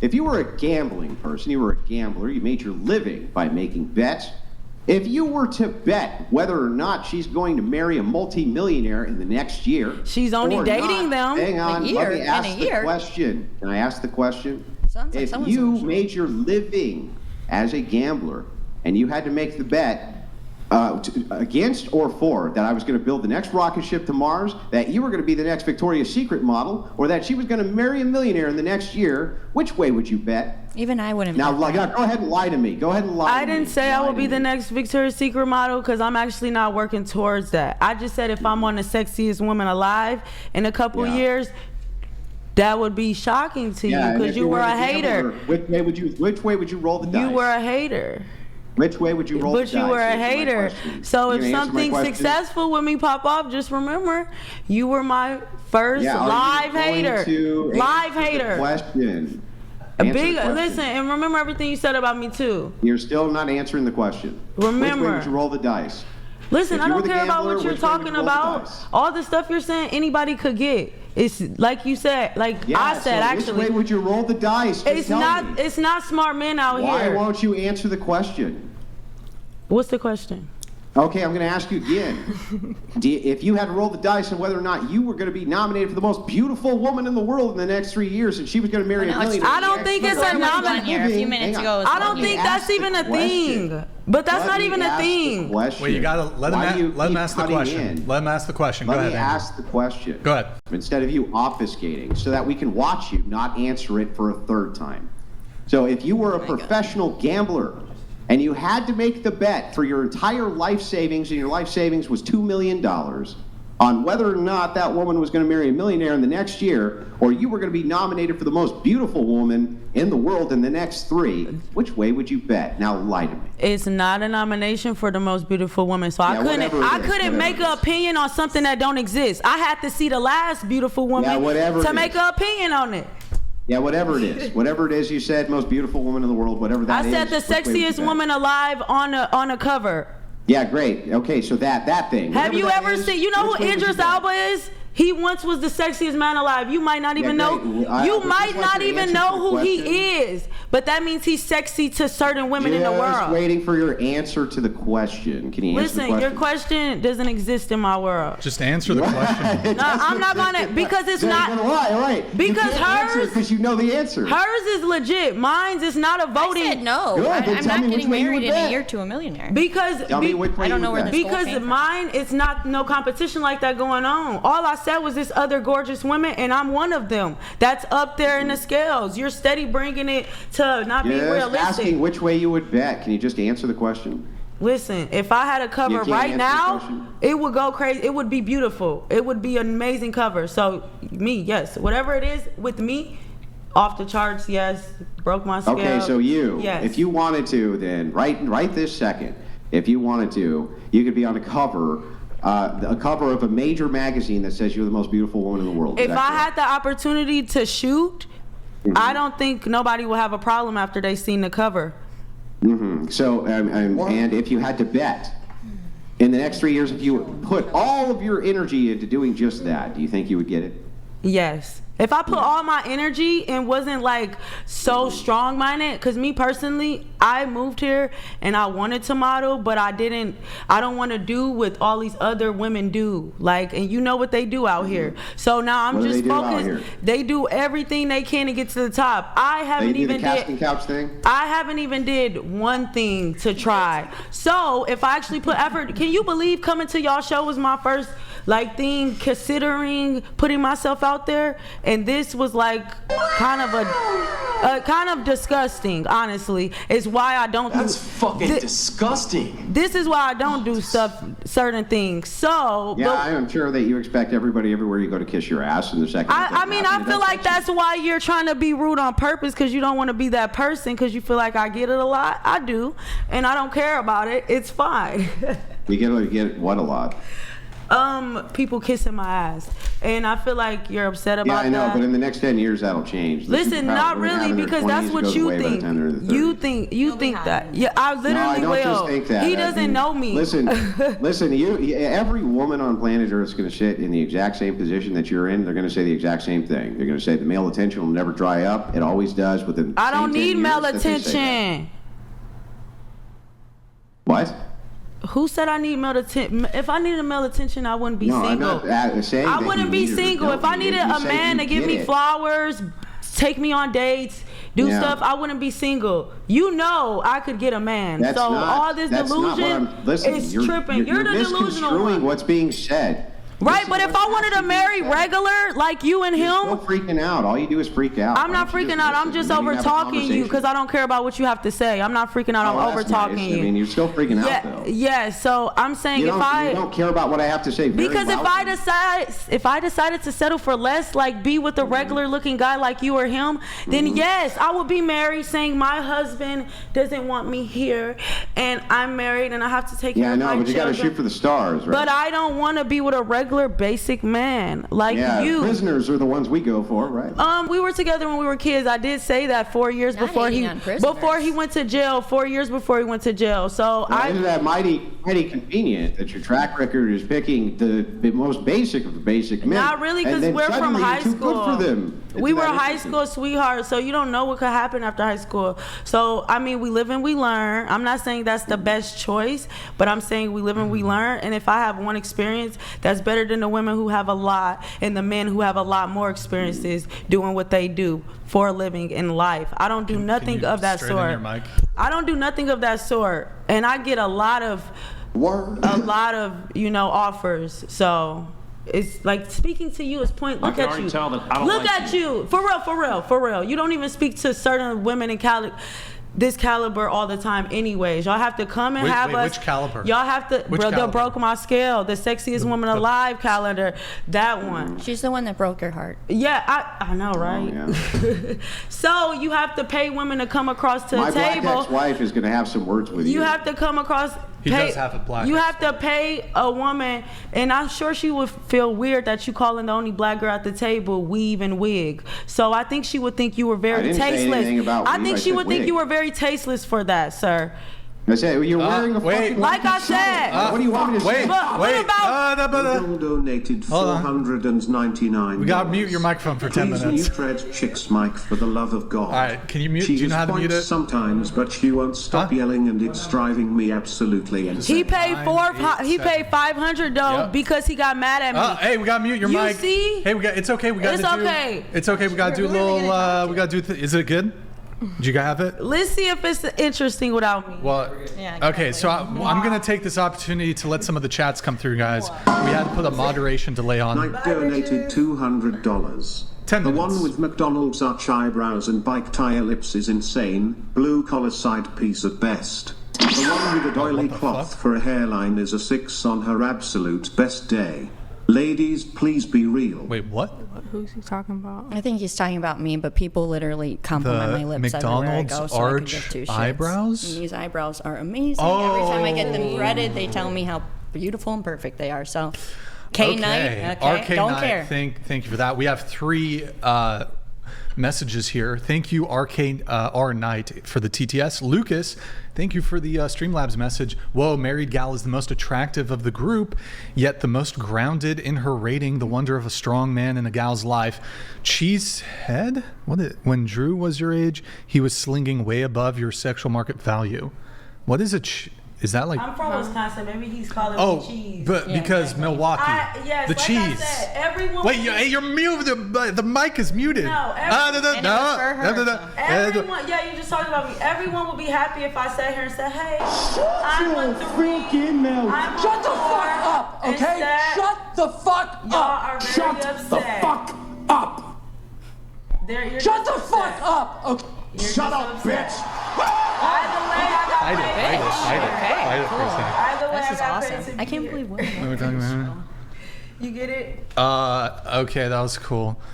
if you were a gambling person, you were a gambler, you made your living by making bets. If you were to bet whether or not she's going to marry a multimillionaire in the next year, she's only dating them. Hang on, let me ask the question. Can I ask the question? Sounds like if you made your living as a gambler and you had to make the bet against or for that I was going to build the next rocket ship to Mars, that you were going to be the next Victoria's Secret model, or that she was going to marry a millionaire in the next year, which way would you bet? Even I wouldn't. Now, go ahead and lie to me. Go ahead and lie to me. I didn't say I would be the next Victoria's Secret model because I'm actually not working towards that. I just said if I'm on the sexiest woman alive in a couple years, that would be shocking to you because you were a hater. Which way would you roll the dice? You were a hater. Which way would you roll the dice? But you were a hater. So if something successful with me pop off, just remember, you were my first live hater. Live hater. Question. Listen, and remember everything you said about me too. You're still not answering the question. Remember. Which way would you roll the dice? Listen, I don't care about what you're talking about. All the stuff you're saying, anybody could get. It's like you said, I said, actually. Which way would you roll the dice? It's not smart men out here. Why won't you answer the question? What's the question? Okay, I'm going to ask you again. If you had to roll the dice on whether or not you were going to be nominated for the most beautiful woman in the world in the next 3 years, and she was going to marry a millionaire. I don't think it's a nomination. A few minutes ago. I don't think that's even a thing. But that's not even a thing. Wait, you gotta let him ask the question. Let him ask the question. Go ahead. Let me ask the question. Go ahead. Instead of you obfuscating, so that we can watch you not answer it for a third time. So if you were a professional gambler and you had to make the bet for your entire life savings, and your life savings was $2 million, on whether or not that woman was going to marry a millionaire in the next year, or you were going to be nominated for the most beautiful woman in the world in the next 3, which way would you bet? Now lie to me. It's not a nomination for the most beautiful woman, so I couldn't make an opinion on something that don't exist. I had to see the last beautiful woman to make an opinion on it. Yeah, whatever it is. Whatever it is you said, most beautiful woman in the world, whatever that is. I said the sexiest woman alive on a cover. Yeah, great. Okay, so that thing. Have you ever seen, you know who Idris Elba is? He once was the sexiest man alive. You might not even know. You might not even know who he is. But that means he's sexy to certain women in the world. Just waiting for your answer to the question. Can you answer the question? Listen, your question doesn't exist in my world. Just answer the question. No, I'm not gonna, because it's not. Right. Because hers, because you know the answer. Hers is legit. Mine's is not a voting. I said no. Good, I'm not getting married in a year to a millionaire. Because tell me which way I don't know where this because mine, it's not no competition like that going on. All I said was this other gorgeous women, and I'm one of them. That's up there in the scales. You're steady bringing it to not being realistic. Asking which way you would bet. Can you just answer the question? Listen, if I had a cover right now, it would go crazy. It would be beautiful. It would be an amazing cover. So me, yes, whatever it is with me, off the charts, yes. Broke my scale. Okay, so if you wanted to, then right this second, if you wanted to, you could be on a cover of a major magazine that says you're the most beautiful woman in the world. If I had the opportunity to shoot, I don't think nobody will have a problem after they seen the cover. So, and if you had to bet in the next 3 years, if you put all of your energy into doing just that, do you think you would get it? Yes. If I put all my energy and wasn't like so strong-minded, because me personally, I moved here and I wanted to model, but I don't want to do what all these other women do. Like, and you know what they do out here. So now I'm just focused. They do everything they can to get to the top. I haven't even did one thing to try. So if I actually put effort, can you believe coming to y'all show was my first thing, considering putting myself out there? And this was like kind of disgusting, honestly. Is why I don't That's fucking disgusting. This is why I don't do certain things. So yeah, I am sure that you expect everybody everywhere you go to kiss your ass in the second. I feel like that's why you're trying to be rude on purpose, because you don't want to be that person, because you feel like I get it a lot. I do, and I don't care about it. It's fine. You get what a lot. people kissing my ass, and I feel like you're upset about that. Yeah, I know, but in the next 10 years that'll change. Listen, not really, because that's what you think. You think that. Yeah, I literally will. I don't just think that. He doesn't know me. Listen. Every woman on planet Earth is going to sit in the exact same position that you're in. They're going to say the exact same thing. They're going to say the male attention will never dry up. It always does within. I don't need male attention. What? Who said I need male attention? If I needed male attention, I wouldn't be single. I'm not saying I wouldn't be single. If I needed a man to give me flowers, take me on dates, do stuff, I wouldn't be single. You know I could get a man. All this delusion is tripping. You're the delusional one. Misconstruing what's being said. Right, but if I wanted to marry regular, like you and him. You're still freaking out. All you do is freak out. I'm not freaking out. I'm just over talking you because I don't care about what you have to say. I'm not freaking out. I'm over talking you. I mean, you're still freaking out though. Yeah, so I'm saying you don't care about what I have to say. Because if I decided to settle for less, like be with a regular looking guy like you or him, then yes, I would be married saying my husband doesn't want me here and I'm married and I have to take care of my children. Yeah, I know, but you got to shoot for the stars, right? But I don't want to be with a regular basic man like you. Prisoners are the ones we go for, right? We were together when we were kids. I did say that 4 years before he went to jail. 4 years before he went to jail. So isn't that mighty convenient that your track record is picking the most basic of the basic men? Not really, because we're from high school. Good for them. We were high school sweethearts, so you don't know what could happen after high school. So I mean, we live and we learn. I'm not saying that's the best choice, but I'm saying we live and we learn. And if I have one experience, that's better than the women who have a lot and the men who have a lot more experiences doing what they do for a living in life. I don't do nothing of that sort. I don't do nothing of that sort, and I get a lot of offers. So it's like speaking to you is point. Look at you. Look at you. For real. You don't even speak to certain women in this caliber all the time anyways. Y'all have to come and have us. Which caliber? Y'all have to, they broke my scale. The sexiest woman alive calendar. That one. She's the one that broke your heart. Yeah, I know, right? Oh, yeah. So you have to pay women to come across to the table. My black ex-wife is going to have some words with you. You have to come across. He does have a black. You have to pay a woman, and I'm sure she would feel weird that you calling the only black girl at the table weave and wig. So I think she would think you were very tasteless. I think she would think you were very tasteless for that, sir. I said you're wearing a fucking. Like I said. What do you want me to say? What about? Donated 499. We got to mute your microphone for 10 minutes. Please mute Red Chick's mic for the love of God. All right, can you mute? She do you know how to mute it? Sometimes, but she won't stop yelling, and it's driving me absolutely insane. He paid $500 though because he got mad at me. Hey, we got to mute your mic. You see? Hey, it's okay. We got to do. It's okay. We got to do a little. We got to do. Is it good? Did you have it? Let's see if it's interesting without me. Well, okay, so I'm going to take this opportunity to let some of the chats come through, guys. We had to put a moderation delay on. Mike donated $200. 10 minutes. The one with McDonald's arch eyebrows and bike tie lips is insane. Blue collar side piece at best. The one with a doily cloth for a hairline is a 6 on her absolute best day. Ladies, please be real. Wait, what? Who's he talking about? I think he's talking about me, but people literally compliment my lips everywhere I go, so arch I could give two shits. eyebrows? And these eyebrows are amazing. Every time I get them threaded, they tell me how beautiful and perfect they are. So, K-Night, okay, don't care. Thank you for that. We have 3 messages here. Thank you, R Knight, for the TTS. Lucas, thank you for the Streamlabs message. Whoa, married gal is the most attractive of the group, yet the most grounded in her rating, the wonder of a strong man in a gal's life. Cheesehead? When Drew was your age, he was slinging way above your sexual market value. What is is that like? I'm from Wisconsin. Maybe he's calling me cheese. But because Milwaukee, yes, the like cheese. I said, everyone. Wait, you're muted. The mic is muted. No, everyone. Yeah, you just talked about me. Everyone would be happy if I sat here and said, "Hey, I'm a freaking Shut the fuck up, okay? Shut the fuck up. Y'all are very upset. Shut the fuck up. Shut the fuck up. Okay. Shut up, bitch. Either way, I got paid. For a second. Either way, This is I got awesome. paid. I can't believe What are we talking about? You get it? Okay, that was cool.